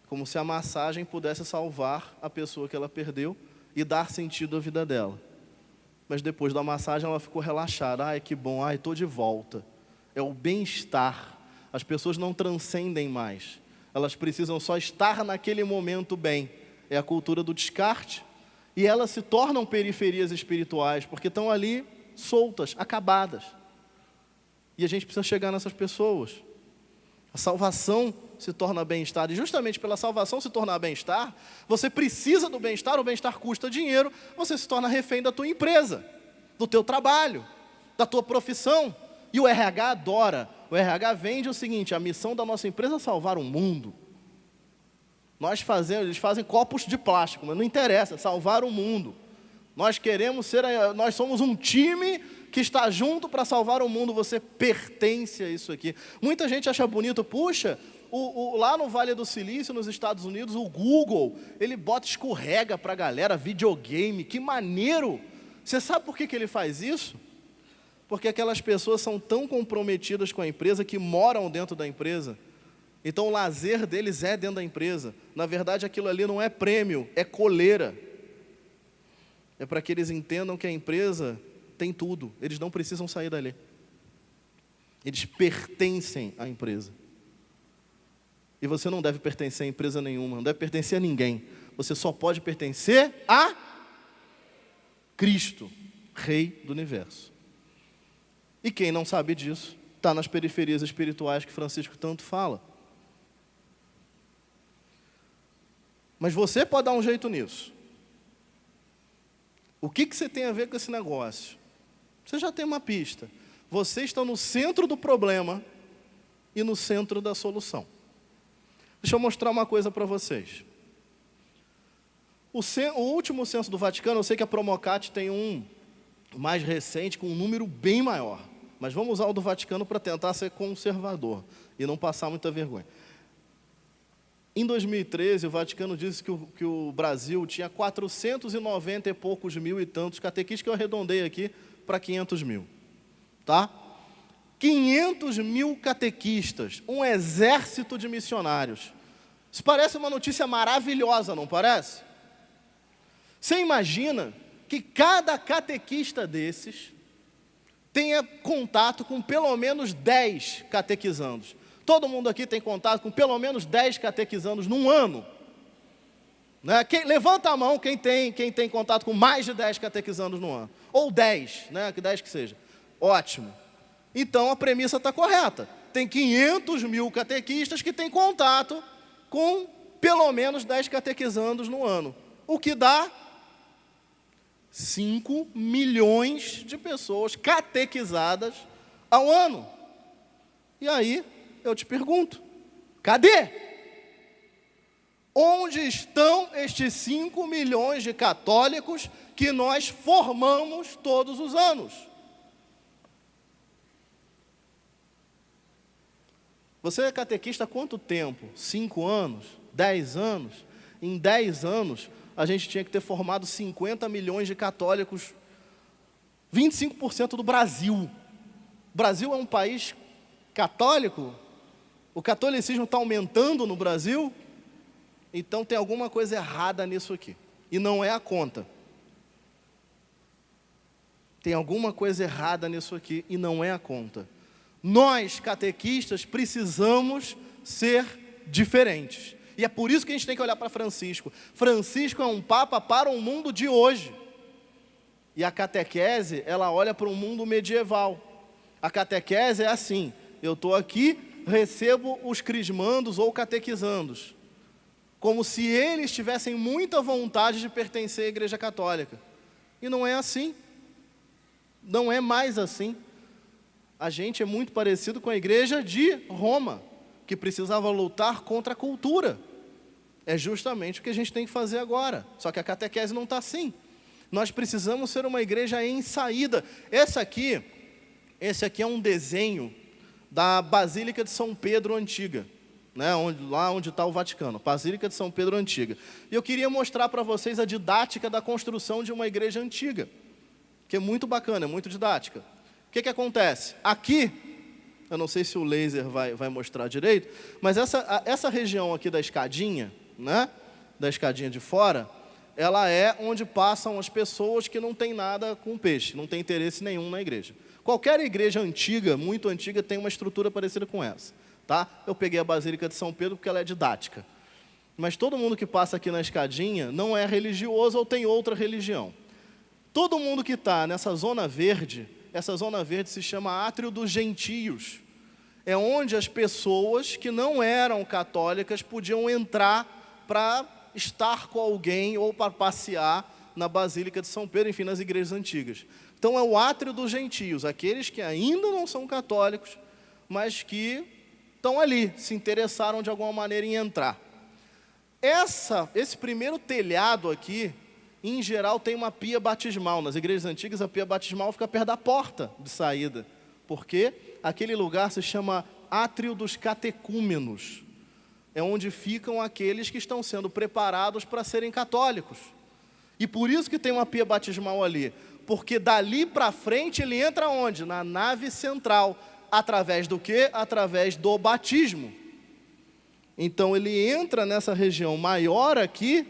Como se a massagem pudesse salvar a pessoa que ela perdeu e dar sentido à vida dela. Mas depois da massagem ela ficou relaxada. Ai, que bom, ai, estou de volta. É o bem-estar. As pessoas não transcendem mais. Elas precisam só estar naquele momento bem. É a cultura do descarte. E elas se tornam periferias espirituais, porque estão ali soltas, acabadas. E a gente precisa chegar nessas pessoas. A salvação se torna bem-estar. E justamente pela salvação se tornar bem-estar, você precisa do bem-estar, o bem-estar custa dinheiro, você se torna refém da tua empresa, do teu trabalho, da tua profissão. E o RH adora. O RH vende o seguinte, a missão da nossa empresa é salvar o mundo. Eles fazem copos de plástico, mas não interessa, salvar o mundo. Nós somos um time que está junto para salvar o mundo, você pertence a isso aqui. Muita gente acha bonito, puxa, lá no Vale do Silício, nos Estados Unidos, o Google, ele bota escorrega para a galera, videogame, que maneiro. Você sabe por que ele faz isso? Porque aquelas pessoas são tão comprometidas com a empresa que moram dentro da empresa. Então o lazer deles é dentro da empresa. Na verdade aquilo ali não é prêmio, é coleira. É para que eles entendam que a empresa tem tudo. Eles não precisam sair dali. Eles pertencem à empresa. E você não deve pertencer a empresa nenhuma, não deve pertencer a ninguém. Você só pode pertencer a Cristo, Rei do Universo. E quem não sabe disso, está nas periferias espirituais que Francisco tanto fala. Mas você pode dar um jeito nisso. O que você tem a ver com esse negócio? Você já tem uma pista. Você está no centro do problema e no centro da solução. Deixa eu mostrar uma coisa para vocês. O último censo do Vaticano, eu sei que a Promocat tem um mais recente, com um número bem maior. Mas vamos usar o do Vaticano para tentar ser conservador e não passar muita vergonha. Em 2013, o Vaticano disse que o Brasil tinha 490 e poucos mil e tantos catequistas, que eu arredondei aqui para 500 mil. Tá? 500 mil catequistas, um exército de missionários. Isso parece uma notícia maravilhosa, não parece? Você imagina que cada catequista desses tenha contato com pelo menos 10 catequizandos. Todo mundo aqui tem contato com pelo menos 10 catequizandos num ano. Né? Levanta a mão quem tem contato com mais de 10 catequizandos no ano. Ou 10, né? Que 10 que seja. Ótimo. Então a premissa está correta. Tem 500 mil catequistas que têm contato com pelo menos 10 catequizandos no ano. O que dá 5 milhões de pessoas catequizadas ao ano. E aí, eu te pergunto, cadê? Onde estão estes 5 milhões de católicos que nós formamos todos os anos? Você é catequista há quanto tempo? 5 anos? 10 anos? Em 10 anos, a gente tinha que ter formado 50 milhões de católicos, 25% do Brasil. O Brasil é um país católico? O catolicismo está aumentando no Brasil? Então tem alguma coisa errada nisso aqui. E não é a conta. Tem alguma coisa errada nisso aqui e não é a conta. Nós, catequistas, precisamos ser diferentes. E é por isso que a gente tem que olhar para Francisco. Francisco é um papa para o mundo de hoje. E a catequese, ela olha para o mundo medieval. A catequese é assim: eu estou aqui, recebo os crismandos ou catequizandos, como se eles tivessem muita vontade de pertencer à Igreja Católica. E não é assim. Não é mais assim. A gente é muito parecido com a Igreja de Roma, que precisava lutar contra a cultura. É justamente o que a gente tem que fazer agora. Só que a catequese não está assim. Nós precisamos ser uma igreja em saída. Esse aqui é um desenho da Basílica de São Pedro Antiga, né? Lá onde está o Vaticano, Basílica de São Pedro Antiga. E eu queria mostrar para vocês a didática da construção de uma igreja antiga, que é muito bacana, é muito didática. O que acontece? Aqui, eu não sei se o laser vai mostrar direito, mas essa região aqui da escadinha, né? Da escadinha de fora, ela é onde passam as pessoas que não têm nada com peixe, não tem interesse nenhum na igreja. Qualquer igreja antiga, muito antiga, tem uma estrutura parecida com essa. Tá? Eu peguei a Basílica de São Pedro porque ela é didática. Mas todo mundo que passa aqui na escadinha não é religioso ou tem outra religião. Todo mundo que está nessa zona verde, essa zona verde se chama Átrio dos Gentios. É onde as pessoas que não eram católicas podiam entrar para estar com alguém ou para passear na Basílica de São Pedro, enfim, nas igrejas antigas. Então é o Átrio dos Gentios, aqueles que ainda não são católicos, mas que estão ali, se interessaram de alguma maneira em entrar. Esse primeiro telhado aqui, em geral, tem uma pia batismal. Nas igrejas antigas, a pia batismal fica perto da porta de saída, porque aquele lugar se chama Átrio dos Catecúmenos. É onde ficam aqueles que estão sendo preparados para serem católicos. E por isso que tem uma pia batismal ali, porque dali para frente ele entra onde? Na nave central. Através do quê? Através do batismo. Então ele entra nessa região maior aqui,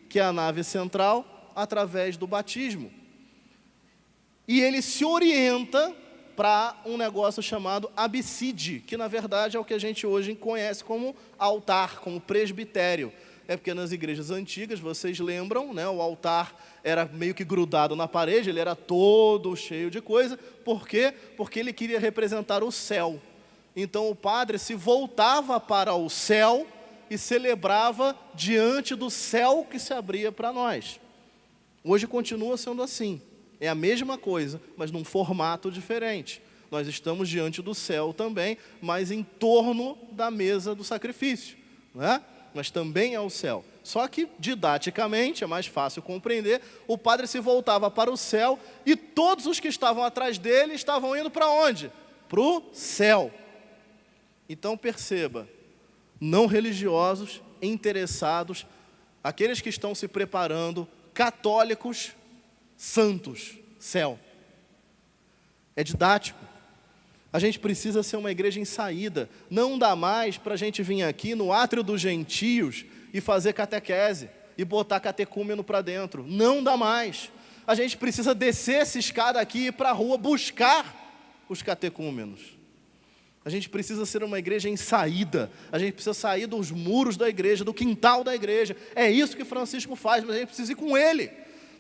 que é a nave central, através do batismo. E ele se orienta para um negócio chamado abside, que na verdade é o que a gente hoje conhece como altar, como presbitério. É porque nas igrejas antigas, vocês lembram, né, o altar era meio que grudado na parede, ele era todo cheio de coisa. Por quê? Porque ele queria representar o céu. Então o padre se voltava para o céu e celebrava diante do céu que se abria para nós. Hoje continua sendo assim. É a mesma coisa, mas num formato diferente. Nós estamos diante do céu também, mas em torno da mesa do sacrifício, né? Mas também é o céu. Só que, didaticamente, é mais fácil compreender, o padre se voltava para o céu e todos os que estavam atrás dele estavam indo para onde? Para o céu. Então perceba, não religiosos, interessados, aqueles que estão se preparando, católicos, santos, céu. É didático. A gente precisa ser uma igreja em saída. Não dá mais para a gente vir aqui no átrio dos gentios e fazer catequese e botar catecúmeno para dentro. Não dá mais. A gente precisa descer essa escada aqui e ir para a rua buscar os catecúmenos. A gente precisa ser uma igreja em saída. A gente precisa sair dos muros da igreja, do quintal da igreja. É isso que Francisco faz, mas a gente precisa ir com ele.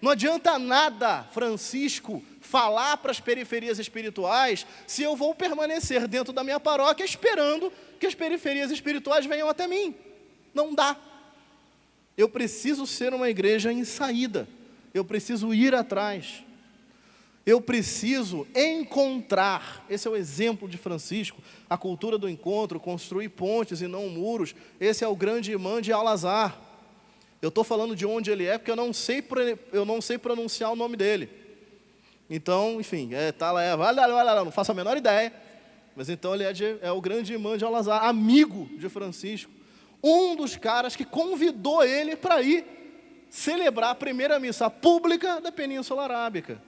Não adianta nada, Francisco, falar para as periferias espirituais se eu vou permanecer dentro da minha paróquia esperando que as periferias espirituais venham até mim. Não dá. Eu preciso ser uma igreja em saída. Eu preciso ir atrás. Eu preciso encontrar. Esse é o exemplo de Francisco. A cultura do encontro, construir pontes e não muros. Esse é o grande imã de Al-Azhar. Eu estou falando de onde ele é, porque eu não sei pronunciar o nome dele. Então, enfim, tá lá, não faço a menor ideia. Mas então ele é o grande imã de Al-Azhar, amigo de Francisco. Um dos caras que convidou ele para ir celebrar a primeira missa pública da Península Arábica.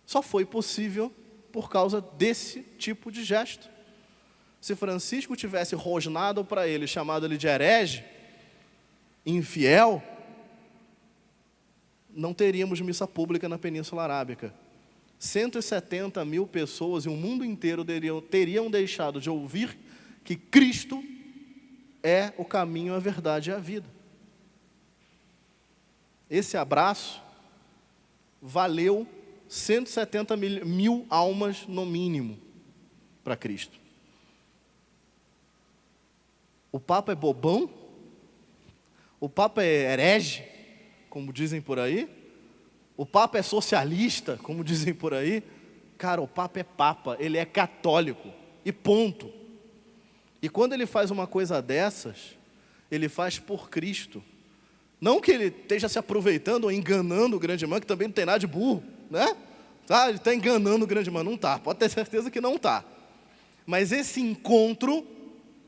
Só foi possível por causa desse tipo de gesto. Se Francisco tivesse rosnado para ele, chamado ele de herege, infiel, não teríamos missa pública na Península Arábica. 170 mil pessoas e o mundo inteiro teriam deixado de ouvir que Cristo é o caminho, a verdade e a vida. Esse abraço valeu 170 mil almas no mínimo para Cristo. O Papa é bobão? O Papa é herege, como dizem por aí? O Papa é socialista, como dizem por aí? Cara, o Papa é Papa, ele é católico, e ponto. E quando ele faz uma coisa dessas, ele faz por Cristo. Não que ele esteja se aproveitando ou enganando o grande irmão, que também não tem nada de burro, né? Tá? Ele está enganando o grande irmão, não está, pode ter certeza que não está. Mas esse encontro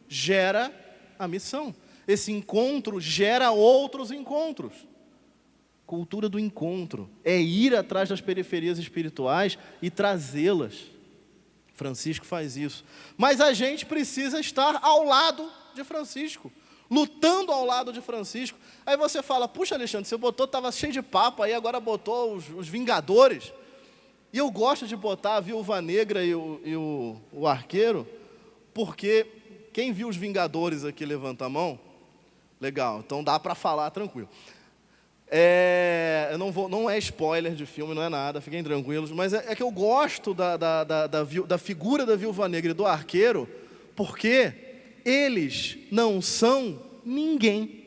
gera a missão. Esse encontro gera outros encontros. Cultura do encontro é ir atrás das periferias espirituais e trazê-las. Francisco faz isso. Mas a gente precisa estar ao lado de Francisco, lutando ao lado de Francisco. Aí você fala, puxa Alexandre, você botou, estava cheio de papo, aí agora botou os Vingadores. E eu gosto de botar a Viúva Negra e o Arqueiro, porque quem viu os Vingadores aqui, levanta a mão. Legal, então dá para falar tranquilo. Eu não é spoiler de filme, não é nada, fiquem tranquilos, mas é que eu gosto da figura da Viúva Negra e do Arqueiro, porque eles não são ninguém.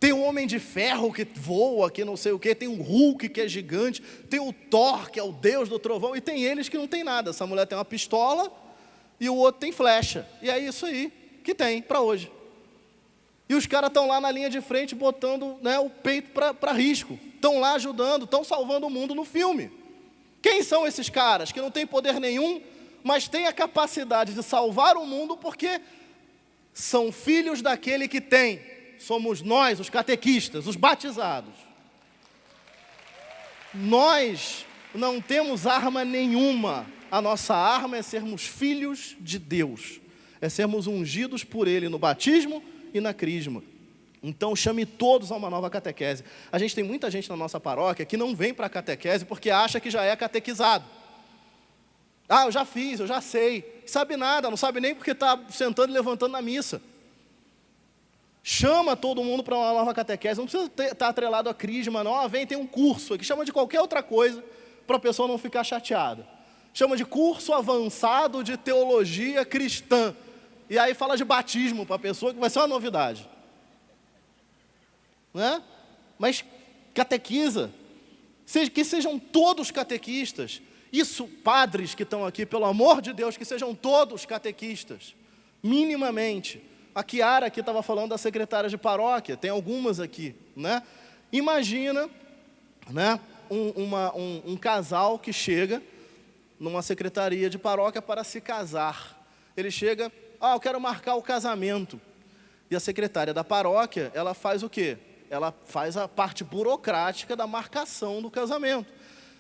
Tem o Homem de Ferro que voa, que não sei o quê, tem o Hulk que é gigante, tem o Thor que é o Deus do trovão, e tem eles que não tem nada. Essa mulher tem uma pistola e o outro tem flecha, e é isso aí que tem para hoje. E os caras estão lá na linha de frente botando, né, o peito para risco. Estão lá ajudando, estão salvando o mundo no filme. Quem são esses caras que não têm poder nenhum, mas têm a capacidade de salvar o mundo porque são filhos daquele que tem. Somos nós, os catequistas, os batizados. Nós não temos arma nenhuma. A nossa arma é sermos filhos de Deus. É sermos ungidos por Ele no batismo e na crisma. Então chame todos a uma nova catequese. A gente tem muita gente na nossa paróquia que não vem para a catequese porque acha que já é catequizado. Ah, eu já fiz, eu já sei. Sabe nada, não sabe nem porque está sentando e levantando na missa. Chama todo mundo para uma nova catequese. Não precisa estar atrelado a crisma, não. Vem, tem um curso aqui. Chama de qualquer outra coisa para a pessoa não ficar chateada. Chama de curso avançado de teologia cristã. E aí fala de batismo para a pessoa, que vai ser uma novidade. Né? Mas catequiza. Que sejam todos catequistas. Isso, padres que estão aqui, pelo amor de Deus, que sejam todos catequistas. Minimamente. A Kiara aqui estava falando da secretária de paróquia, tem algumas aqui, né? Imagina, né, um casal que chega numa secretaria de paróquia para se casar. Ele chega, eu quero marcar o casamento. E a secretária da paróquia, ela faz o quê? Ela faz a parte burocrática da marcação do casamento.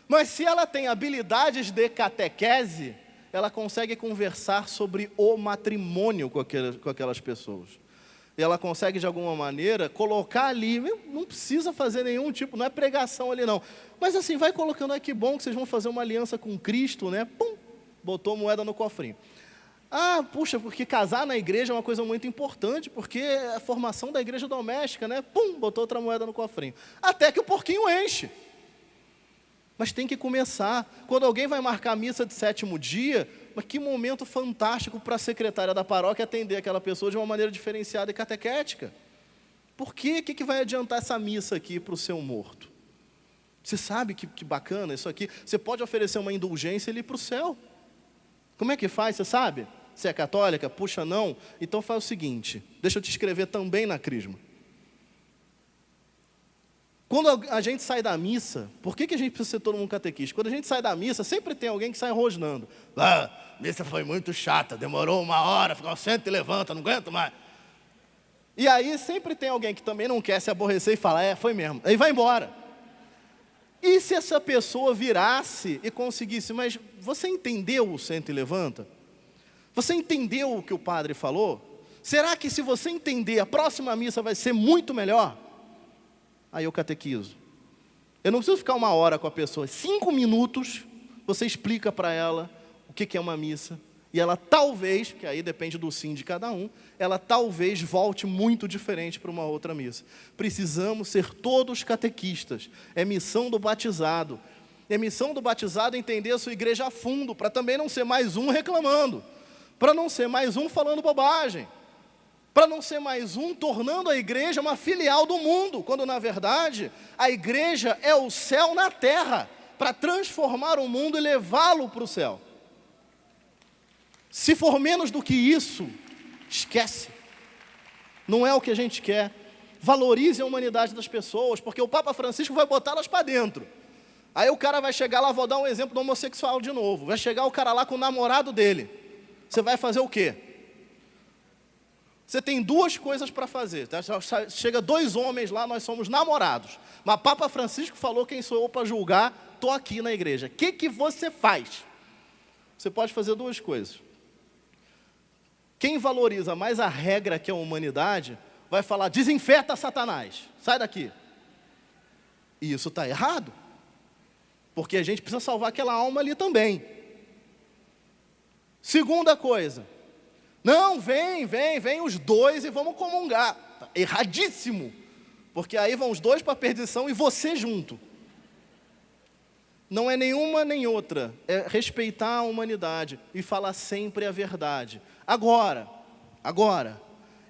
Mas se ela tem habilidades de catequese, ela consegue conversar sobre o matrimônio com aquelas pessoas. E ela consegue, de alguma maneira, colocar ali, não precisa fazer nenhum tipo, não é pregação ali não. Mas assim, vai colocando, que bom que vocês vão fazer uma aliança com Cristo, né? Pum, botou moeda no cofrinho. Puxa, porque casar na igreja é uma coisa muito importante, porque é a formação da igreja doméstica, né? Pum, botou outra moeda no cofrinho. Até que o porquinho enche. Mas tem que começar. Quando alguém vai marcar a missa de 7º dia, mas que momento fantástico para a secretária da paróquia atender aquela pessoa de uma maneira diferenciada e catequética. Por quê? O que vai adiantar essa missa aqui para o seu morto? Você sabe que bacana isso aqui? Você pode oferecer uma indulgência e ir para o céu. Como é que faz, você sabe? Você é católica? Puxa, não? Então faz o seguinte, deixa eu te escrever também na crisma. Quando a gente sai da missa, por que a gente precisa ser todo mundo catequista? Quando a gente sai da missa, sempre tem alguém que sai rosnando. A missa foi muito chata, demorou 1 hora, ficou senta e levanta, não aguento mais. E aí sempre tem alguém que também não quer se aborrecer e fala, foi mesmo, aí vai embora. E se essa pessoa virasse e conseguisse, mas você entendeu o senta e levanta? Você entendeu o que o padre falou? Será que se você entender, a próxima missa vai ser muito melhor? Aí eu catequizo. Eu não preciso ficar 1 hora com a pessoa. 5 minutos, você explica para ela o que é uma missa. E ela talvez, que aí depende do sim de cada um, ela talvez volte muito diferente para uma outra missa. Precisamos ser todos catequistas. É missão do batizado. É missão do batizado entender a sua igreja a fundo, para também não ser mais um reclamando. Para não ser mais um falando bobagem. Para não ser mais um tornando a igreja uma filial do mundo, quando na verdade a igreja é o céu na terra, para transformar o mundo e levá-lo para o céu. Se for menos do que isso, esquece. Não é o que a gente quer. Valorize a humanidade das pessoas, porque o Papa Francisco vai botá-las para dentro. Aí o cara vai chegar lá, vou dar um exemplo do homossexual de novo, vai chegar o cara lá com o namorado dele. Você vai fazer o quê? Você tem 2 coisas para fazer. Tá? Chega 2 homens lá, nós somos namorados. Mas Papa Francisco falou, quem sou eu para julgar? Estou aqui na igreja. O que você faz? Você pode fazer 2 coisas. Quem valoriza mais a regra que é a humanidade, vai falar, desinfeta Satanás, sai daqui. E isso está errado. Porque a gente precisa salvar aquela alma ali também. Segunda coisa. Não, vem os 2 e vamos comungar. Tá erradíssimo. Porque aí vão os 2 para a perdição e você junto. Não é nenhuma nem outra. É respeitar a humanidade e falar sempre a verdade. Agora,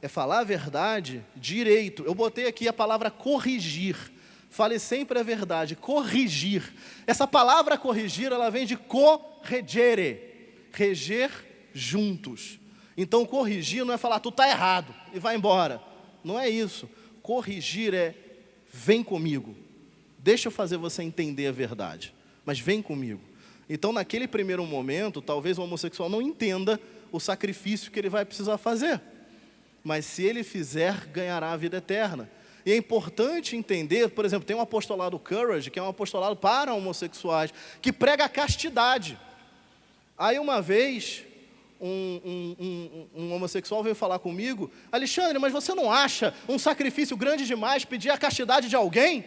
é falar a verdade direito. Eu botei aqui a palavra corrigir. Fale sempre a verdade, corrigir. Essa palavra corrigir, ela vem de corregere, reger juntos. Então, corrigir não é falar, tu está errado, e vai embora. Não é isso. Corrigir é, vem comigo. Deixa eu fazer você entender a verdade, mas vem comigo. Então, naquele primeiro momento, talvez o homossexual não entenda o sacrifício que ele vai precisar fazer. Mas se ele fizer, ganhará a vida eterna. E é importante entender, por exemplo, tem um apostolado Courage, que é um apostolado para homossexuais, que prega a castidade. Aí uma vez... Um homossexual veio falar comigo, Alexandre, mas você não acha um sacrifício grande demais pedir a castidade de alguém?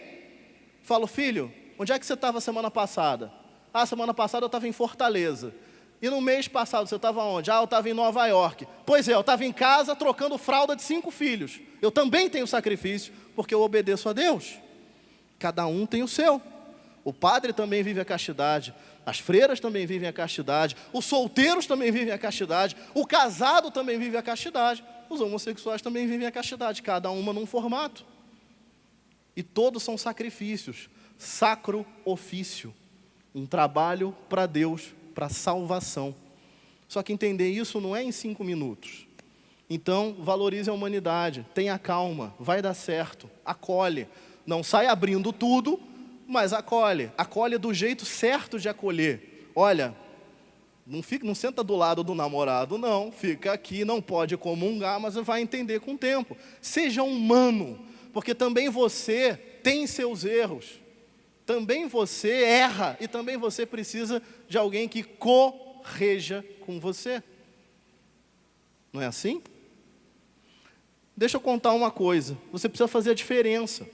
Falo, filho, onde é que você estava semana passada? Semana passada eu estava em Fortaleza. E no mês passado, você estava onde? Eu estava em Nova York. Pois é, eu estava em casa trocando fralda de 5 filhos. Eu também tenho sacrifício, porque eu obedeço a Deus. Cada um tem o seu. O padre também vive a castidade. As freiras também vivem a castidade. Os solteiros também vivem a castidade. O casado também vive a castidade. Os homossexuais também vivem a castidade. Cada uma num formato. E todos são sacrifícios. Sacro ofício. Um trabalho para Deus, para salvação. Só que entender isso não é em 5 minutos. Então, valorize a humanidade, tenha calma, vai dar certo, acolhe. Não sai abrindo tudo, mas acolhe. Acolhe do jeito certo de acolher. Olha, não senta do lado do namorado, não. Fica aqui, não pode comungar, mas vai entender com o tempo. Seja humano, porque também você tem seus erros. Também você erra e também você precisa de alguém que correja com você. Não é assim? Deixa eu contar uma coisa. Você precisa fazer a diferença.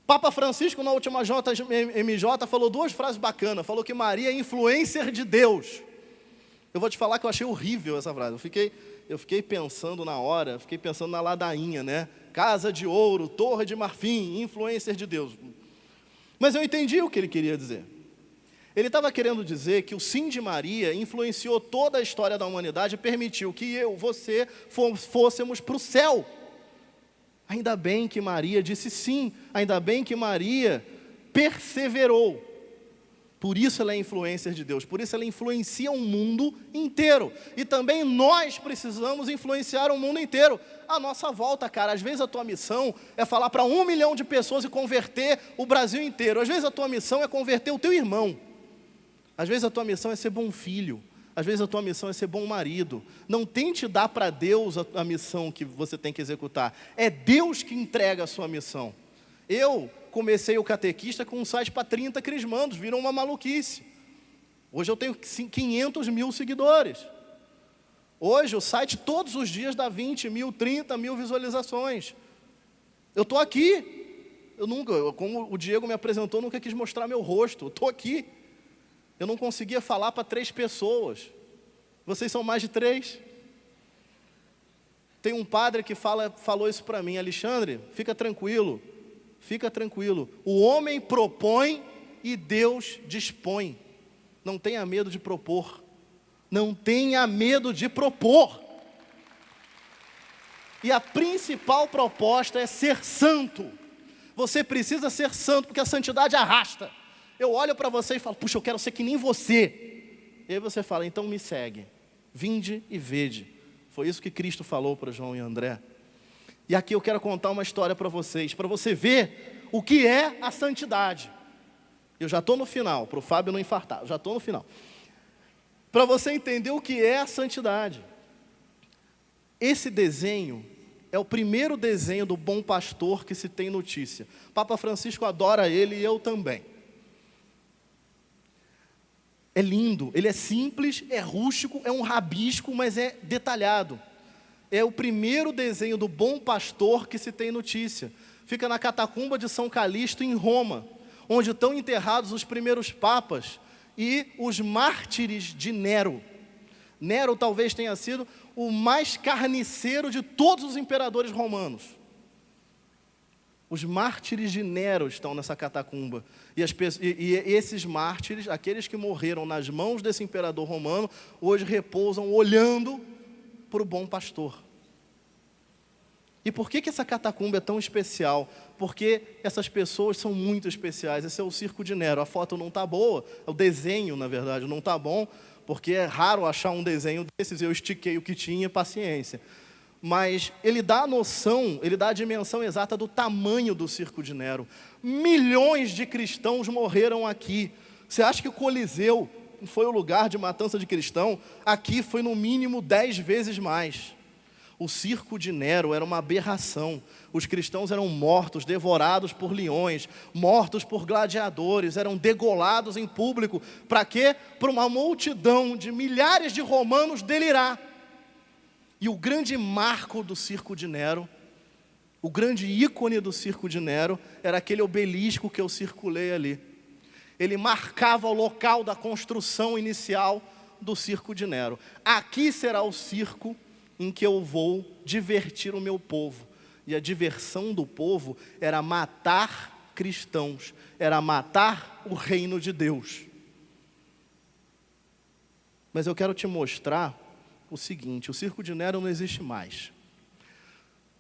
Papa Francisco, na última JMJ, falou 2 frases bacanas. Falou que Maria é influencer de Deus. Eu vou te falar que eu achei horrível essa frase. Eu fiquei pensando na hora, fiquei pensando na ladainha, né? Casa de ouro, torre de marfim, influencer de Deus. Mas eu entendi o que ele queria dizer. Ele estava querendo dizer que o sim de Maria influenciou toda a história da humanidade e permitiu que você fôssemos para o céu. Ainda bem que Maria disse sim, ainda bem que Maria perseverou. Por isso ela é influencer de Deus, por isso ela influencia o mundo inteiro. E também nós precisamos influenciar o mundo inteiro. A nossa volta, cara, às vezes a tua missão é falar para 1 milhão de pessoas e converter o Brasil inteiro. Às vezes a tua missão é converter o teu irmão. Às vezes a tua missão é ser bom filho. Às vezes a tua missão é ser bom marido. Não tente dar para Deus a missão que você tem que executar. É Deus que entrega a sua missão. Eu comecei o catequista com um site para 30 crismandos, virou uma maluquice. Hoje eu tenho 500 mil seguidores. Hoje o site todos os dias dá 20 mil, 30 mil visualizações. Eu estou aqui. Como o Diego me apresentou, nunca quis mostrar meu rosto. Eu estou aqui. Eu não conseguia falar para 3 pessoas. Vocês são mais de 3. Tem um padre que falou isso para mim. Alexandre, fica tranquilo. Fica tranquilo. O homem propõe e Deus dispõe. Não tenha medo de propor. Não tenha medo de propor. E a principal proposta é ser santo. Você precisa ser santo, porque a santidade arrasta. Eu olho para você e falo, puxa, eu quero ser que nem você. E aí você fala, então me segue. Vinde e vede. Foi isso que Cristo falou para João e André. E aqui eu quero contar uma história para você ver o que é a santidade. Eu já estou no final, para o Fábio não infartar, eu já estou no final. Para você entender o que é a santidade. Esse desenho é o primeiro desenho do bom pastor que se tem notícia. Papa Francisco adora ele e eu também. É lindo, ele é simples, é rústico, é um rabisco, mas é detalhado. É o primeiro desenho do bom pastor que se tem notícia. Fica na catacumba de São Calixto, em Roma, onde estão enterrados os primeiros papas e os mártires de Nero. Nero talvez tenha sido o mais carniceiro de todos os imperadores romanos. Os mártires de Nero estão nessa catacumba. E esses mártires, aqueles que morreram nas mãos desse imperador romano, hoje repousam olhando para o bom pastor. E por que essa catacumba é tão especial? Porque essas pessoas são muito especiais. Esse é o circo de Nero. A foto não está boa, o desenho, na verdade, não está bom, porque é raro achar um desenho desses. Eu estiquei o que tinha, paciência. Mas ele dá a noção, ele dá a dimensão exata do tamanho do circo de Nero. Milhões de cristãos morreram aqui. Você acha que o Coliseu foi o lugar de matança de cristão? Aqui foi no mínimo 10 vezes mais. O circo de Nero era uma aberração. Os cristãos eram mortos, devorados por leões, mortos por gladiadores, eram degolados em público. Para quê? Para uma multidão de milhares de romanos delirar. E o grande marco do circo de Nero, o grande ícone do circo de Nero, era aquele obelisco que eu circulei ali. Ele marcava o local da construção inicial do circo de Nero. Aqui será o circo em que eu vou divertir o meu povo. E a diversão do povo era matar cristãos, era matar o reino de Deus. Mas eu quero te mostrar o seguinte: o circo de Nero não existe mais.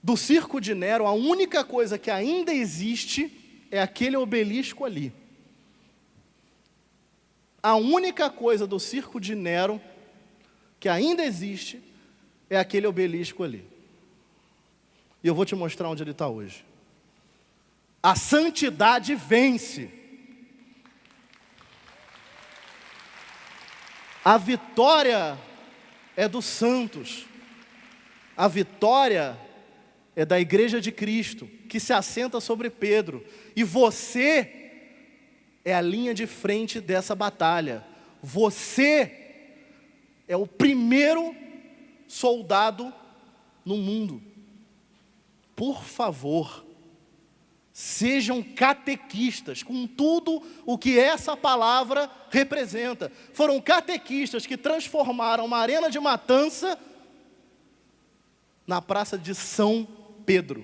Do circo de Nero, a única coisa que ainda existe é aquele obelisco ali. A única coisa do circo de Nero que ainda existe é aquele obelisco ali. E eu vou te mostrar onde ele está hoje. A santidade vence. A vitória é dos santos. A vitória é da Igreja de Cristo, que se assenta sobre Pedro. E você é a linha de frente dessa batalha. Você é o primeiro soldado no mundo. Por favor, sejam catequistas com tudo o que essa palavra representa. Foram catequistas que transformaram uma arena de matança na praça de São Pedro.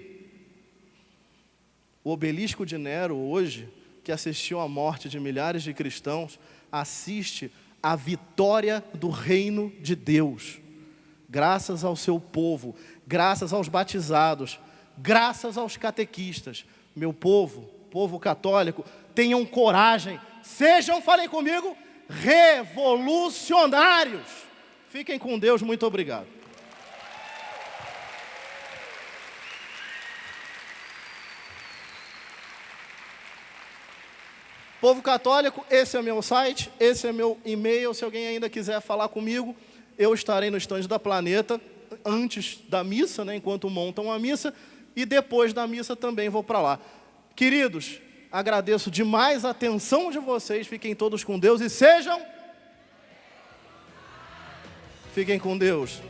O obelisco de Nero hoje, que assistiu à morte de milhares de cristãos, assiste à vitória do reino de Deus. Graças ao seu povo, graças aos batizados, graças aos catequistas. Meu povo, povo católico, tenham coragem, sejam, falem comigo, revolucionários. Fiquem com Deus, muito obrigado. Povo católico, esse é meu site, esse é meu e-mail. Se alguém ainda quiser falar comigo, eu estarei no estande da Planeta antes da missa, né, enquanto montam a missa, e depois da missa também vou para lá. Queridos, agradeço demais a atenção de vocês. Fiquem todos com Deus e sejam... Fiquem com Deus.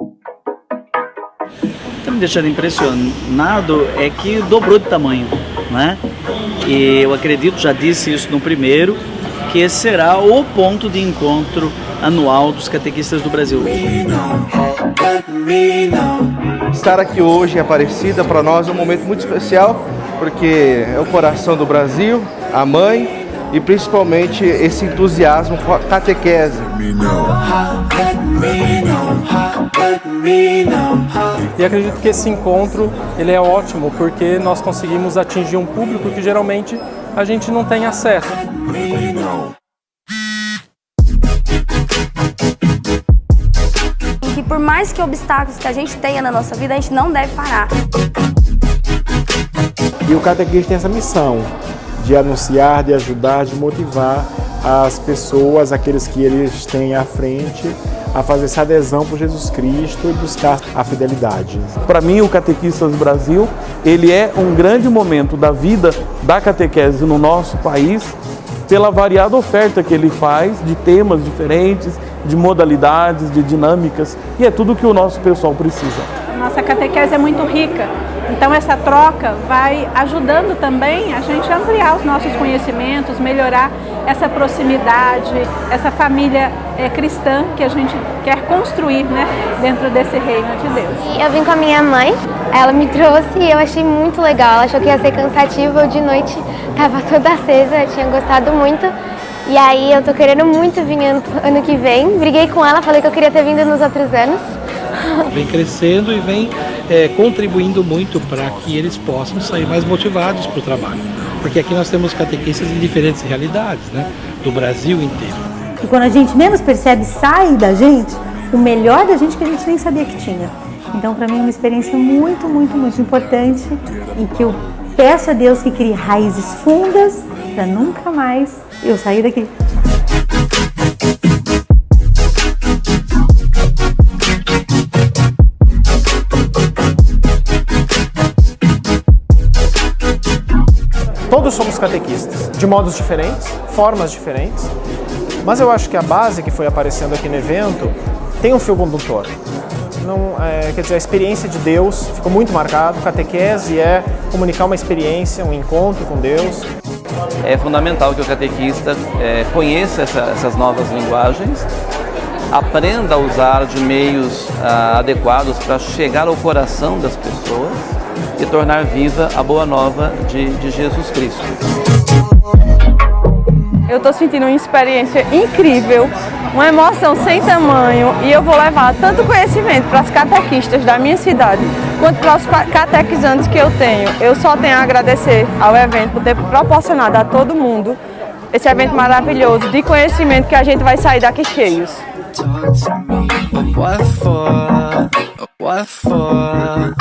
O que me deixando impressionado é que dobrou de tamanho, né? E eu acredito, já disse isso no primeiro, que esse será o ponto de encontro anual dos catequistas do Brasil. Estar aqui hoje em Aparecida para nós é um momento muito especial, porque é o coração do Brasil, a mãe e principalmente esse entusiasmo com a catequese. E acredito que esse encontro ele é ótimo porque nós conseguimos atingir um público que geralmente a gente não tem acesso. E que por mais que obstáculos que a gente tenha na nossa vida, a gente não deve parar. E o catequista tem essa missão de anunciar, de ajudar, de motivar as pessoas, aqueles que eles têm à frente, a fazer essa adesão por Jesus Cristo e buscar a fidelidade. Para mim, o Catequistas do Brasil, ele é um grande momento da vida da catequese no nosso país, pela variada oferta que ele faz de temas diferentes, de modalidades, de dinâmicas, e é tudo que o nosso pessoal precisa. Nossa catequese é muito rica, então essa troca vai ajudando também a gente a ampliar os nossos conhecimentos, melhorar essa proximidade, essa família cristã que a gente quer construir, né, dentro desse reino de Deus. Eu vim com a minha mãe, ela me trouxe e eu achei muito legal. Ela achou que ia ser cansativo, eu de noite estava toda acesa, tinha gostado muito. E aí eu tô querendo muito vir ano que vem. Briguei com ela, falei que eu queria ter vindo nos outros anos. Vem crescendo e vem contribuindo muito para que eles possam sair mais motivados para o trabalho. Porque aqui nós temos catequistas em diferentes realidades, né, do Brasil inteiro. E quando a gente menos percebe, sai da gente o melhor da gente que a gente nem sabia que tinha. Então, para mim, é uma experiência muito, muito, muito importante e que eu peço a Deus que crie raízes fundas para nunca mais eu sair daqui. Todos somos catequistas, de modos diferentes, formas diferentes, mas eu acho que a base que foi aparecendo aqui no evento tem um fio condutor. quer dizer, a experiência de Deus ficou muito marcado. Catequese é comunicar uma experiência, um encontro com Deus. É fundamental que o catequista conheça essas novas linguagens, aprenda a usar de meios adequados para chegar ao coração das pessoas e tornar viva a boa nova de Jesus Cristo. Eu estou sentindo uma experiência incrível, uma emoção sem tamanho, e eu vou levar tanto conhecimento para as catequistas da minha cidade, quanto para os catequizantes que eu tenho. Eu só tenho a agradecer ao evento por ter proporcionado a todo mundo esse evento maravilhoso de conhecimento, que a gente vai sair daqui cheios. What for?